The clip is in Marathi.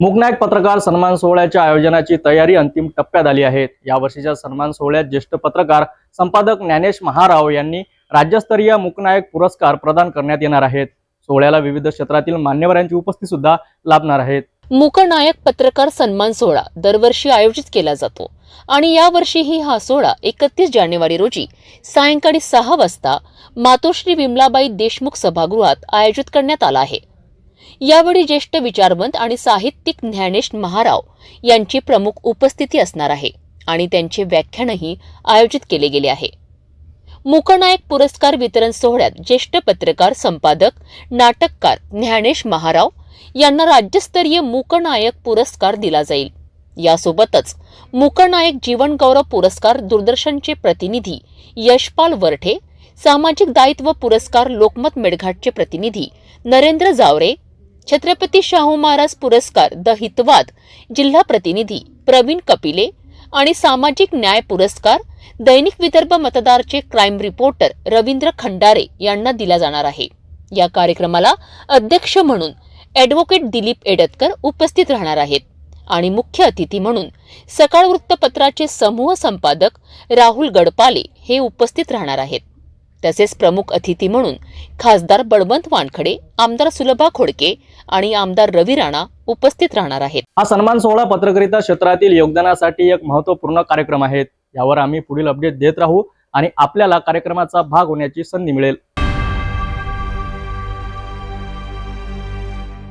मूकनायक पत्रकार सन्मान सोहळ्याच्या आयोजनाची तयारी अंतिम टप्प्यात आली आहे। या वर्षीच्या सन्मान सोहळ्यात ज्येष्ठ पत्रकार संपादक ज्ञानेश महाराव यांनी राज्यस्तरीय मूकनायक पुरस्कार प्रदान करण्यात येणार आहेत। सोहळ्याला विविध क्षेत्रातील मान्यवरांची उपस्थिती सुद्धा लाभणार आहेत। मूकनायक पत्रकार सन्मान सोहळा दरवर्षी आयोजित केला जातो आणि यावर्षीही हा सोहळा 31 जानेवारी रोजी सायंकाळी 6 वाजता मातोश्री विमलाबाई देशमुख सभागृहात आयोजित करण्यात आला आहे। यावेळी ज्येष्ठ विचारवंत आणि साहित्यिक ज्ञानेश महाराव यांची प्रमुख उपस्थिती असणार आहे आणि त्यांचे व्याख्यानही आयोजित केले गेले आहे। मूकनायक पुरस्कार वितरण सोहळ्यात ज्येष्ठ पत्रकार संपादक नाटककार ज्ञानेश महाराव यांना राज्यस्तरीय मूकनायक पुरस्कार दिला जाईल। यासोबतच मूकनायक जीवन गौरव पुरस्कार दूरदर्शनचे प्रतिनिधी यशपाल वरठे, सामाजिक दायित्व पुरस्कार लोकमत मेळघाटचे प्रतिनिधी नरेंद्र जावरे, छत्रपती शाहू महाराज पुरस्कार द हितवाद जिल्हा प्रतिनिधी प्रवीण कपिले आणि सामाजिक न्याय पुरस्कार दैनिक विदर्भ मतदारचे क्राईम रिपोर्टर रवींद्र खंडारे यांना दिला जाणार आहे। या कार्यक्रमाला अध्यक्ष म्हणून ॲडव्होकेट दिलीप एडतकर उपस्थित राहणार आहेत आणि मुख्य अतिथी म्हणून सकाळ वृत्तपत्राचे समूह संपादक राहुल गडपाले हे उपस्थित राहणार आहेत। तसेच प्रमुख अतिथी म्हणून खासदार बळवंत वानखडे, आमदार सुलभा खोडके आणि आमदार रवी राणा उपस्थित राहणार आहेत। हा सन्मान सोहळा पत्रकारिता क्षेत्रातील योगदानासाठी एक महत्त्वपूर्ण कार्यक्रम आहे। यावर आम्ही पुढील अपडेट देत राहू आणि आपल्याला कार्यक्रमाचा भाग होण्याची संधी मिळेल।